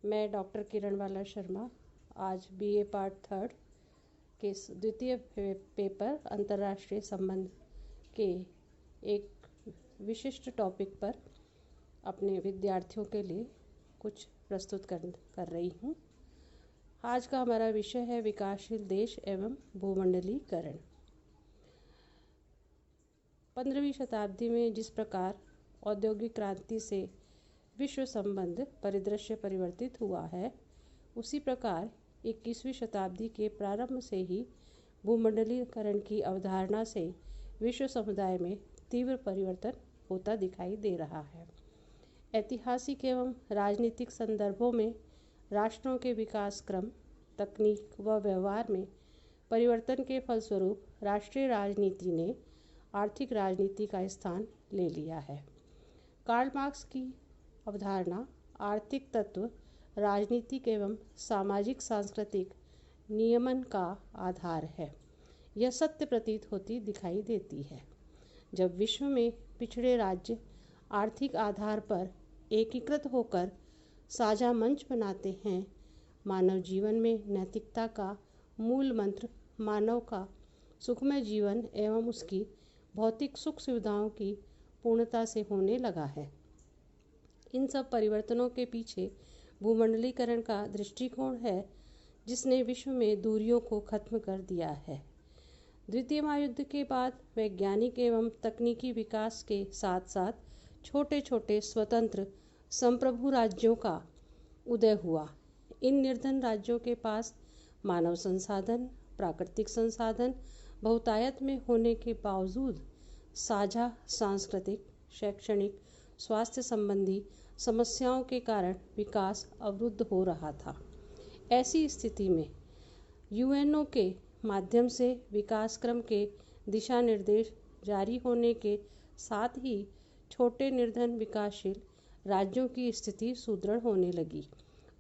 मैं डॉक्टर किरणबाला शर्मा आज BA part third के द्वितीय पेपर अंतर्राष्ट्रीय संबंध के एक विशिष्ट टॉपिक पर अपने विद्यार्थियों के लिए कुछ प्रस्तुत कर रही हूँ। आज का हमारा विषय है विकासशील देश एवं भूमंडलीकरण। 15वीं शताब्दी में जिस प्रकार औद्योगिक क्रांति से विश्व संबंध परिदृश्य परिवर्तित हुआ है, उसी प्रकार 21वीं शताब्दी के प्रारंभ से ही भूमंडलीकरण की अवधारणा से विश्व समुदाय में तीव्र परिवर्तन होता दिखाई दे रहा है। ऐतिहासिक एवं राजनीतिक संदर्भों में राष्ट्रों के विकास क्रम, तकनीक व व्यवहार में परिवर्तन के फलस्वरूप राष्ट्रीय राजनीति ने आर्थिक राजनीति का स्थान ले लिया है। कार्ल मार्क्स की अवधारणा आर्थिक तत्व राजनीतिक एवं सामाजिक सांस्कृतिक नियमन का आधार है। यह सत्य प्रतीत होती दिखाई देती है। जब विश्व में पिछड़े राज्य आर्थिक आधार पर एकीकृत होकर साझा मंच बनाते हैं, मानव जीवन में नैतिकता का मूल मंत्र मानव का सुखमय जीवन एवं उसकी भौतिक सुख सुविधाओं की पूर्णता से होने लगा है। इन सब परिवर्तनों के पीछे भूमंडलीकरण का दृष्टिकोण है, जिसने विश्व में दूरियों को खत्म कर दिया है। द्वितीय महायुद्ध के बाद वैज्ञानिक एवं तकनीकी विकास के साथ साथ छोटे छोटे स्वतंत्र संप्रभु राज्यों का उदय हुआ। इन निर्धन राज्यों के पास मानव संसाधन, प्राकृतिक संसाधन बहुतायत में होने के बावजूद साझा सांस्कृतिक, शैक्षणिक, स्वास्थ्य संबंधी समस्याओं के कारण विकास अवरुद्ध हो रहा था। ऐसी स्थिति में यूएनओ के माध्यम से विकास क्रम के दिशा निर्देश जारी होने के साथ ही छोटे निर्धन विकासशील राज्यों की स्थिति सुदृढ़ होने लगी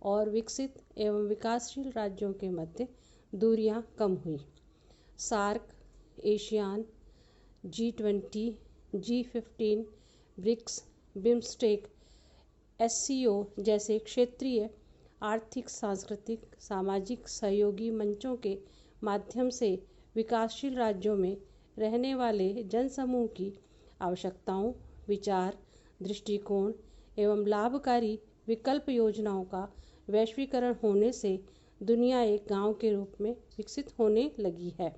और विकसित एवं विकासशील राज्यों के मध्य दूरियां कम हुई। SAARC, ASEAN, G20, G15, BRICS, BIMSTEC, SCO जैसे क्षेत्रीय आर्थिक, सांस्कृतिक, सामाजिक सहयोगी मंचों के माध्यम से विकासशील राज्यों में रहने वाले जनसमूह की आवश्यकताओं, विचार, दृष्टिकोण एवं लाभकारी विकल्प योजनाओं का वैश्वीकरण होने से दुनिया एक गांव के रूप में विकसित होने लगी है।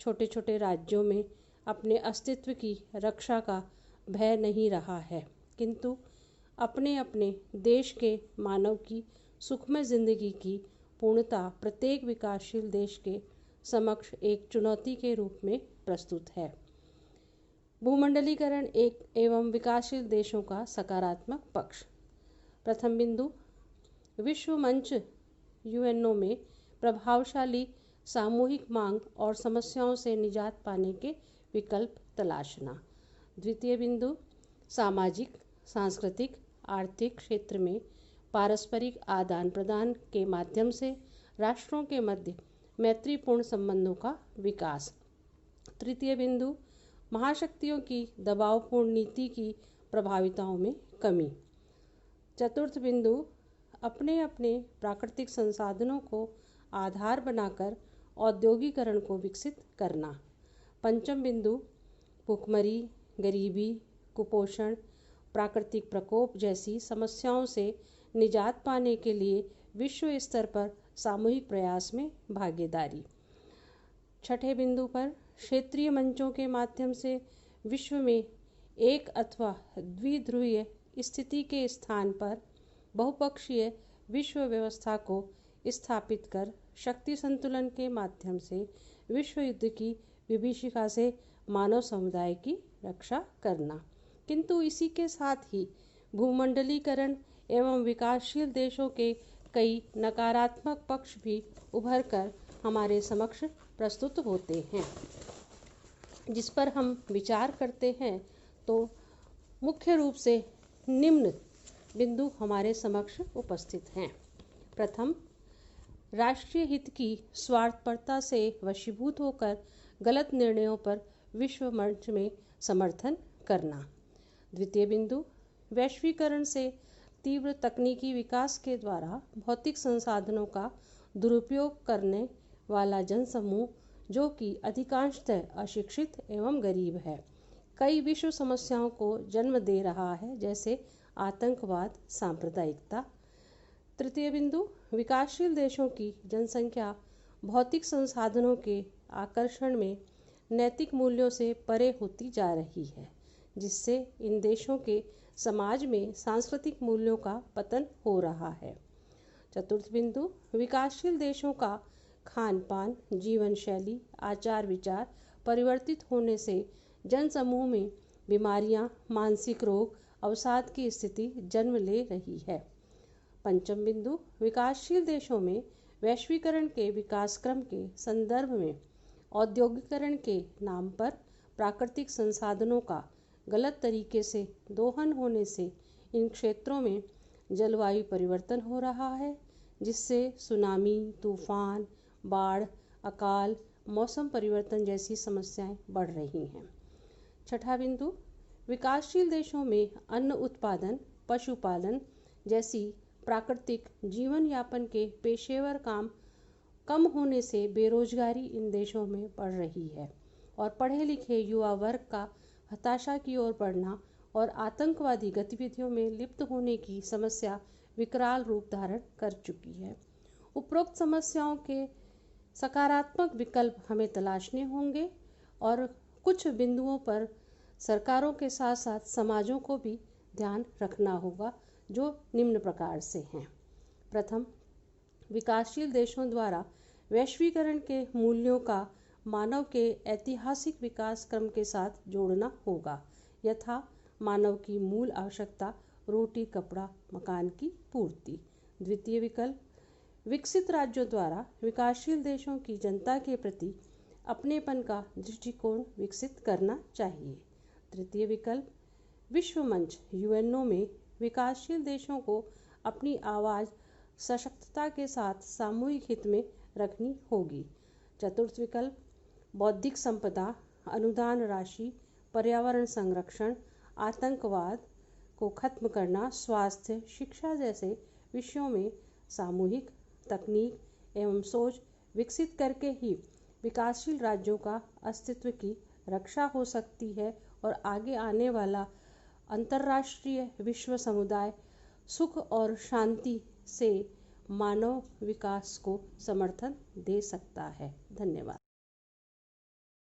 छोटे छोटे राज्यों में अपने अस्तित्व की रक्षा का भय नहीं रहा है, किंतु अपने अपने देश के मानव की सुखमय जिंदगी की पूर्णता प्रत्येक विकासशील देश के समक्ष एक चुनौती के रूप में प्रस्तुत है। भूमंडलीकरण एक एवं विकासशील देशों का सकारात्मक पक्ष। प्रथम बिंदु, विश्व मंच यूएनओ में प्रभावशाली सामूहिक मांग और समस्याओं से निजात पाने के विकल्प तलाशना। द्वितीय बिंदु, सामाजिक, सांस्कृतिक, आर्थिक क्षेत्र में पारस्परिक आदान प्रदान के माध्यम से राष्ट्रों के मध्य मैत्रीपूर्ण संबंधों का विकास। तृतीय बिंदु, महाशक्तियों की दबावपूर्ण नीति की प्रभाविताओं में कमी। चतुर्थ बिंदु, अपने अपने प्राकृतिक संसाधनों को आधार बनाकर औद्योगिकरण को विकसित करना। पंचम बिंदु, भूखमरी, गरीबी, कुपोषण, प्राकृतिक प्रकोप जैसी समस्याओं से निजात पाने के लिए विश्व स्तर पर सामूहिक प्रयास में भागीदारी। छठे बिंदु पर, क्षेत्रीय मंचों के माध्यम से विश्व में एक अथवा द्विध्रुवीय स्थिति के स्थान पर बहुपक्षीय विश्व व्यवस्था को स्थापित कर शक्ति संतुलन के माध्यम से विश्व युद्ध की विभीषिका से मानव समुदाय की रक्षा करना। किंतु इसी के साथ ही भूमंडलीकरण एवं विकासशील देशों के कई नकारात्मक पक्ष भी उभर कर हमारे समक्ष प्रस्तुत होते हैं, जिस पर हम विचार करते हैं तो मुख्य रूप से निम्न बिंदु हमारे समक्ष उपस्थित हैं। प्रथम, राष्ट्रीय हित की स्वार्थपरता से वशीभूत होकर गलत निर्णयों पर विश्व मंच में समर्थन करना। द्वितीय बिंदु, वैश्वीकरण से तीव्र तकनीकी विकास के द्वारा भौतिक संसाधनों का दुरुपयोग करने वाला जनसमूह, जो कि अधिकांशतः अशिक्षित एवं गरीब है, कई विश्व समस्याओं को जन्म दे रहा है, जैसे आतंकवाद, सांप्रदायिकता। तृतीय बिंदु, विकासशील देशों की जनसंख्या भौतिक संसाधनों के आकर्षण में नैतिक मूल्यों से परे होती जा रही है, जिससे इन देशों के समाज में सांस्कृतिक मूल्यों का पतन हो रहा है। चतुर्थ बिंदु, विकासशील देशों का खान पान, जीवन शैली, आचार विचार परिवर्तित होने से जनसमूह में बीमारियां, मानसिक रोग, अवसाद की स्थिति जन्म ले रही है। पंचम बिंदु, विकासशील देशों में वैश्वीकरण के विकास क्रम के संदर्भ में औद्योगिकरण के नाम पर प्राकृतिक संसाधनों का गलत तरीके से दोहन होने से इन क्षेत्रों में जलवायु परिवर्तन हो रहा है, जिससे सुनामी, तूफान, बाढ़, अकाल, मौसम परिवर्तन जैसी समस्याएं बढ़ रही हैं। छठा बिंदु, विकासशील देशों में अन्न उत्पादन, पशुपालन जैसी प्राकृतिक जीवन यापन के पेशेवर काम कम होने से बेरोजगारी इन देशों में बढ़ रही है और पढ़े लिखे युवा वर्ग का हताशा की ओर बढ़ना और आतंकवादी गतिविधियों में लिप्त होने की समस्या विकराल रूप धारण कर चुकी है। उपरोक्त समस्याओं के सकारात्मक विकल्प हमें तलाशने होंगे और कुछ बिंदुओं पर सरकारों के साथ साथ समाजों को भी ध्यान रखना होगा, जो निम्न प्रकार से हैं। प्रथम, विकासशील देशों द्वारा वैश्वीकरण के मूल्यों का मानव के ऐतिहासिक विकास क्रम के साथ जोड़ना होगा, यथा मानव की मूल आवश्यकता रोटी, कपड़ा, मकान की पूर्ति। द्वितीय विकल्प, विकसित राज्यों द्वारा विकासशील देशों की जनता के प्रति अपनेपन का दृष्टिकोण विकसित करना चाहिए। तृतीय विकल्प, विश्व मंच यूएनओ में विकासशील देशों को अपनी आवाज़ सशक्तता के साथ सामूहिक हित में रखनी होगी। चतुर्थ विकल्प, बौद्धिक संपदा, अनुदान राशि, पर्यावरण संरक्षण, आतंकवाद को खत्म करना, स्वास्थ्य, शिक्षा जैसे विषयों में सामूहिक तकनीक एवं सोच विकसित करके ही विकासशील राज्यों का अस्तित्व की रक्षा हो सकती है और आगे आने वाला अंतर्राष्ट्रीय विश्व समुदाय सुख और शांति से मानव विकास को समर्थन दे सकता है। धन्यवाद।